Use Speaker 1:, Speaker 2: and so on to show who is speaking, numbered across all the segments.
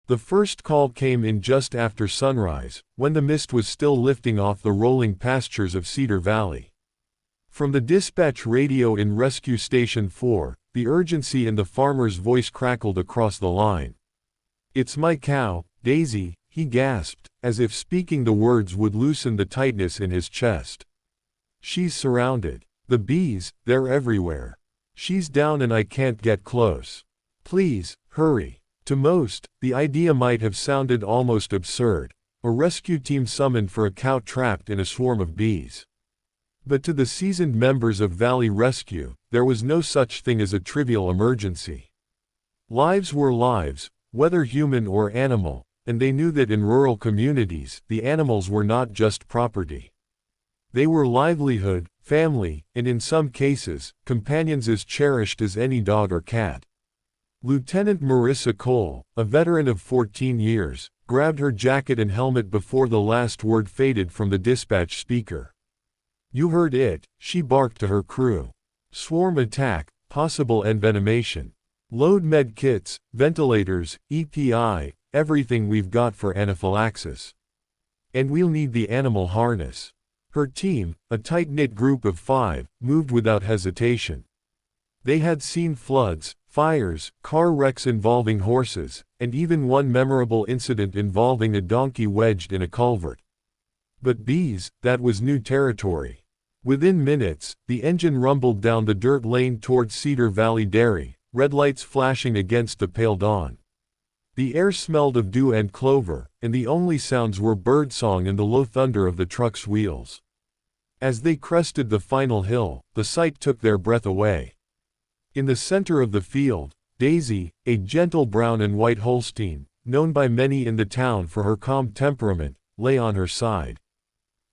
Speaker 1: The first call came in just after sunrise, when the mist was still lifting off the rolling pastures of Cedar Valley. From the dispatch radio in Rescue Station 4, the urgency in the farmer's voice crackled across the line. "It's my cow, Daisy," he gasped, as if speaking the words would loosen the tightness in his chest. "She's surrounded. The bees, they're everywhere. She's down and I can't get close. Please, hurry." To most, the idea might have sounded almost absurd, a rescue team summoned for a cow trapped in a swarm of bees. But to the seasoned members of Valley Rescue, there was no such thing as a trivial emergency. Lives were lives, whether human or animal, and they knew that in rural communities, the animals were not just property. They were livelihood, family, and in some cases, companions as cherished as any dog or cat. Lieutenant Marissa Cole, a veteran of 14 years, grabbed her jacket and helmet before the last word faded from the dispatch speaker. "You heard it," she barked to her crew. "Swarm attack, possible envenomation. Load med kits, ventilators, EPI, everything we've got for anaphylaxis. And we'll need the animal harness." Her team, a tight-knit group of 5, moved without hesitation. They had seen floods, fires, car wrecks involving horses, and even one memorable incident involving a donkey wedged in a culvert. But bees, that was new territory. Within minutes, the engine rumbled down the dirt lane toward Cedar Valley Dairy, red lights flashing against the pale dawn. The air smelled of dew and clover, and the only sounds were birdsong and the low thunder of the truck's wheels. As they crested the final hill, the sight took their breath away. In the center of the field, Daisy, a gentle brown and white Holstein, known by many in the town for her calm temperament, lay on her side.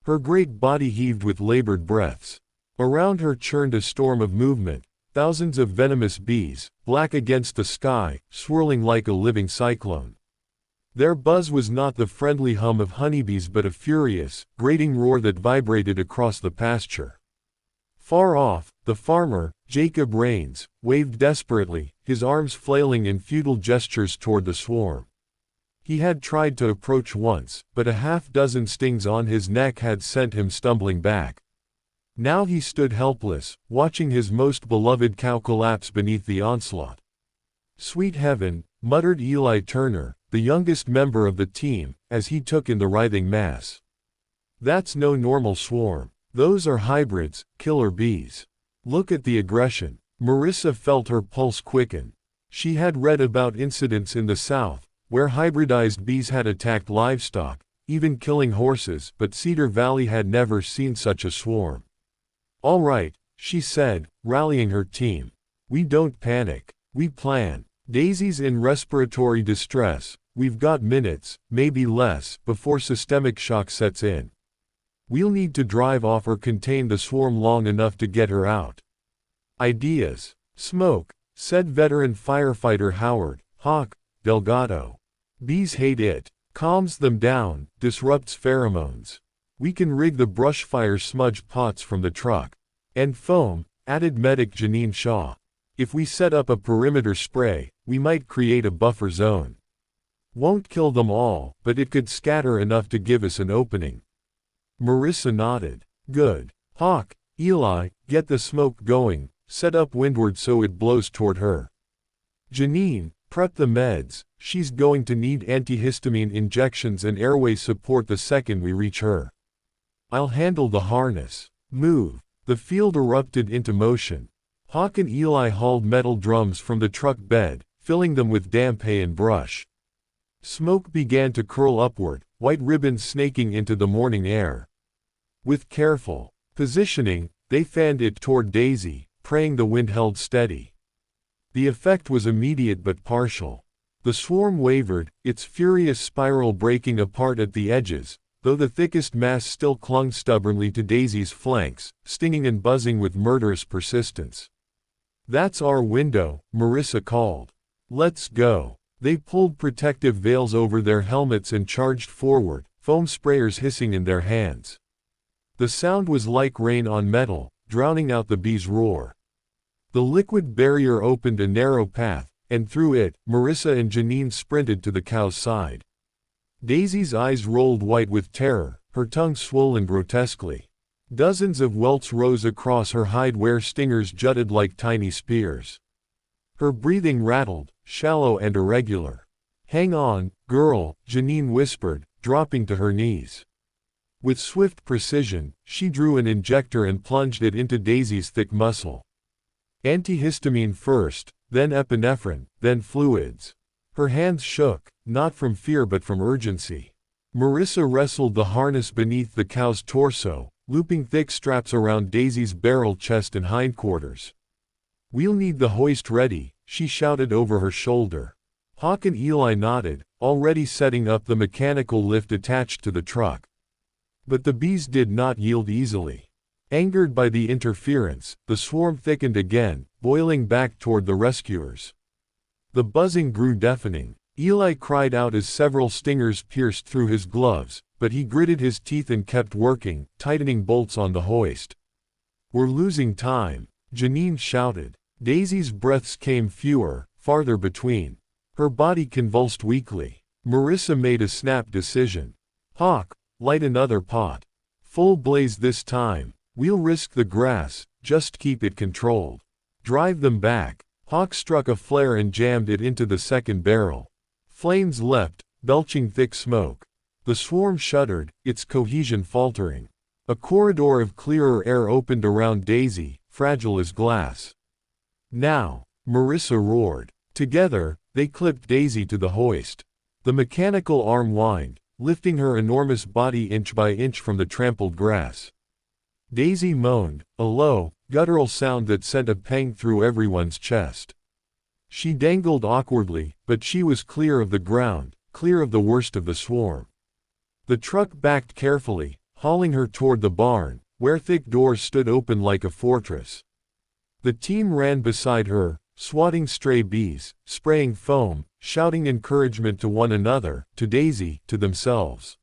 Speaker 1: Her great body heaved with labored breaths. Around her churned a storm of movement, thousands of venomous bees, black against the sky, swirling like a living cyclone. Their buzz was not the friendly hum of honeybees but a furious, grating roar that vibrated across the pasture. Far off, the farmer, Jacob Rains, waved desperately, his arms flailing in futile gestures toward the swarm. He had tried to approach once, but a half-dozen stings on his neck had sent him stumbling back. Now he stood helpless, watching his most beloved cow collapse beneath the onslaught. "Sweet heaven," muttered Eli Turner, the youngest member of the team, as he took in the writhing mass. "That's no normal swarm. Those are hybrids, killer bees. Look at the aggression." Marissa felt her pulse quicken. She had read about incidents in the South, where hybridized bees had attacked livestock, even killing horses, but Cedar Valley had never seen such a swarm. "All right," she said, rallying her team. "We don't panic. We plan. Daisy's in respiratory distress. We've got minutes, maybe less, before systemic shock sets in. We'll need to drive off or contain the swarm long enough to get her out." "Ideas." "Smoke," said veteran firefighter Howard Hawk Delgado. "Bees hate it. Calms them down, disrupts pheromones. We can rig the brush fire smudge pots from the truck. And foam," added medic Janine Shaw. "If we set up a perimeter spray, we might create a buffer zone. Won't kill them all, but it could scatter enough to give us an opening." Marissa nodded. "Good. Hawk, Eli, get the smoke going, set up windward so it blows toward her. Janine, prep the meds, she's going to need antihistamine injections and airway support the second we reach her. I'll handle the harness. Move." The field erupted into motion. Hawk and Eli hauled metal drums from the truck bed, filling them with damp hay and brush. Smoke began to curl upward, white ribbons snaking into the morning air. With careful positioning, they fanned it toward Daisy, praying the wind held steady. The effect was immediate but partial. The swarm wavered, its furious spiral breaking apart at the edges, though the thickest mass still clung stubbornly to Daisy's flanks, stinging and buzzing with murderous persistence. "That's our window," Marissa called. "Let's go." They pulled protective veils over their helmets and charged forward, foam sprayers hissing in their hands. The sound was like rain on metal, drowning out the bees' roar. The liquid barrier opened a narrow path, and through it, Marissa and Janine sprinted to the cow's side. Daisy's eyes rolled white with terror, her tongue swollen grotesquely. Dozens of welts rose across her hide where stingers jutted like tiny spears. Her breathing rattled, shallow and irregular. "Hang on, girl," Janine whispered, dropping to her knees. With swift precision, she drew an injector and plunged it into Daisy's thick muscle. Antihistamine first, then epinephrine, then fluids. Her hands shook, not from fear but from urgency. Marissa wrestled the harness beneath the cow's torso, looping thick straps around Daisy's barrel chest and hindquarters. "We'll need the hoist ready," she shouted over her shoulder. Hawk and Eli nodded, already setting up the mechanical lift attached to the truck. But the bees did not yield easily. Angered by the interference, the swarm thickened again, boiling back toward the rescuers. The buzzing grew deafening. Eli cried out as several stingers pierced through his gloves, but he gritted his teeth and kept working, tightening bolts on the hoist. "We're losing time," Janine shouted. Daisy's breaths came fewer, farther between. Her body convulsed weakly. Marissa made a snap decision. "Hawk, light another pot. Full blaze this time. We'll risk the grass, just keep it controlled. Drive them back." Hawk struck a flare and jammed it into the second barrel. Flames leapt, belching thick smoke. The swarm shuddered, its cohesion faltering. A corridor of clearer air opened around Daisy, fragile as glass. "Now!" Marissa roared. Together, they clipped Daisy to the hoist. The mechanical arm whined, lifting her enormous body inch by inch from the trampled grass. Daisy moaned, a low, guttural sound that sent a pang through everyone's chest. She dangled awkwardly, but she was clear of the ground, clear of the worst of the swarm. The truck backed carefully, hauling her toward the barn, where thick doors stood open like a fortress. The team ran beside her, swatting stray bees, spraying foam, shouting encouragement to one another, to Daisy, to themselves.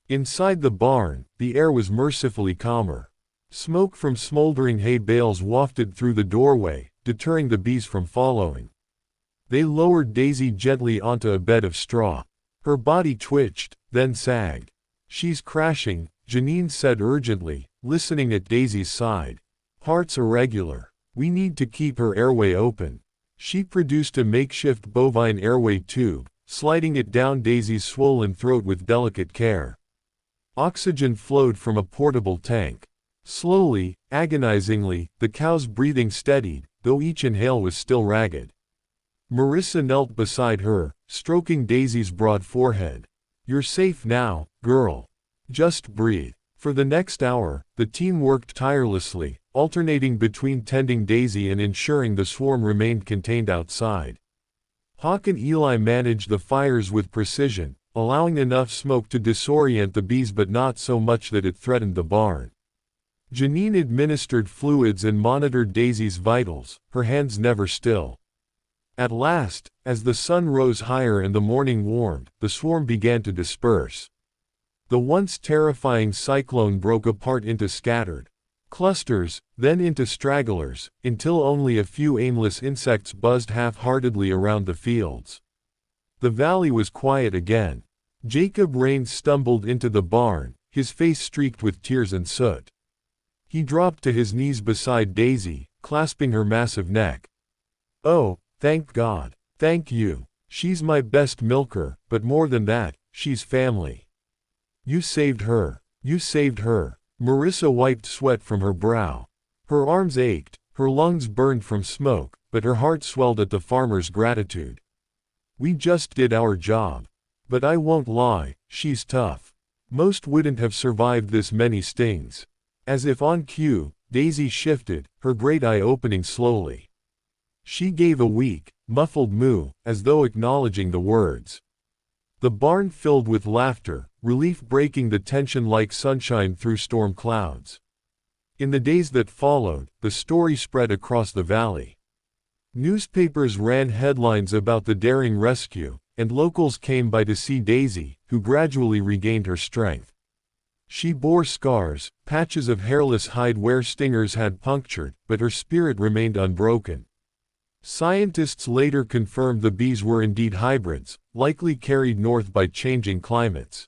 Speaker 1: Inside the barn, the air was mercifully calmer. Smoke from smoldering hay bales wafted through the doorway, deterring the bees from following. They lowered Daisy gently onto a bed of straw. Her body twitched, then sagged. "She's crashing," Janine said urgently, listening at Daisy's side. "Heart's irregular. We need to keep her airway open." She produced a makeshift bovine airway tube, sliding it down Daisy's swollen throat with delicate care. Oxygen flowed from a portable tank. Slowly, agonizingly, the cow's breathing steadied, though each inhale was still ragged. Marissa knelt beside her, stroking Daisy's broad forehead. "You're safe now, girl. Just breathe." For the next hour, the team worked tirelessly, alternating between tending Daisy and ensuring the swarm remained contained outside. Hawk and Eli managed the fires with precision, allowing enough smoke to disorient the bees but not so much that it threatened the barn. Janine administered fluids and monitored Daisy's vitals, her hands never still. At last, as the sun rose higher and the morning warmed, the swarm began to disperse. The once terrifying cyclone broke apart into scattered clusters, then into stragglers, until only a few aimless insects buzzed half-heartedly around the fields. The valley was quiet again. Jacob Rains stumbled into the barn, his face streaked with tears and soot. He dropped to his knees beside Daisy, clasping her massive neck. "Oh, thank God. Thank you. She's my best milker, but more than that, she's family. You saved her. You saved her." Marissa wiped sweat from her brow. Her arms ached, her lungs burned from smoke, but her heart swelled at the farmer's gratitude. "We just did our job. But I won't lie, she's tough. Most wouldn't have survived this many stings." As if on cue, Daisy shifted, her great eye opening slowly. She gave a weak, muffled moo, as though acknowledging the words. The barn filled with laughter, relief breaking the tension like sunshine through storm clouds. In the days that followed, the story spread across the valley. Newspapers ran headlines about the daring rescue, and locals came by to see Daisy, who gradually regained her strength. She bore scars, patches of hairless hide where stingers had punctured, but her spirit remained unbroken. Scientists later confirmed the bees were indeed hybrids, likely carried north by changing climates.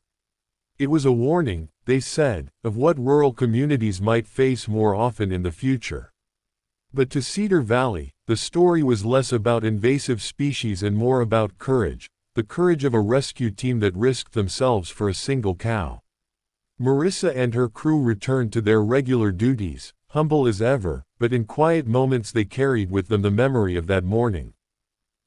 Speaker 1: It was a warning, they said, of what rural communities might face more often in the future. But to Cedar Valley, the story was less about invasive species and more about courage, the courage of a rescue team that risked themselves for a single cow. Marissa and her crew returned to their regular duties, humble as ever, but in quiet moments they carried with them the memory of that morning.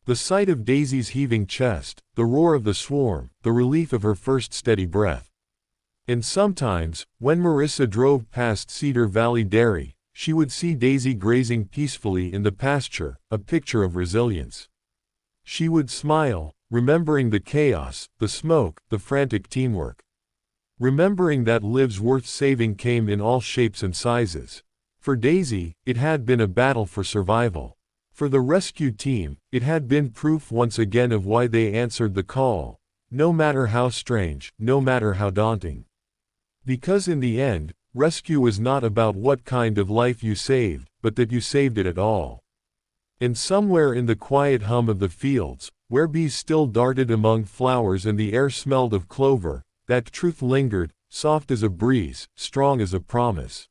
Speaker 1: The sight of Daisy's heaving chest, the roar of the swarm, the relief of her first steady breath. And sometimes, when Marissa drove past Cedar Valley Dairy, she would see Daisy grazing peacefully in the pasture, a picture of resilience. She would smile, remembering the chaos, the smoke, the frantic teamwork. Remembering that lives worth saving came in all shapes and sizes. For Daisy, it had been a battle for survival. For the rescue team, it had been proof once again of why they answered the call, no matter how strange, no matter how daunting. Because in the end, rescue was not about what kind of life you saved, but that you saved it at all. And somewhere in the quiet hum of the fields, where bees still darted among flowers and the air smelled of clover, that truth lingered, soft as a breeze, strong as a promise.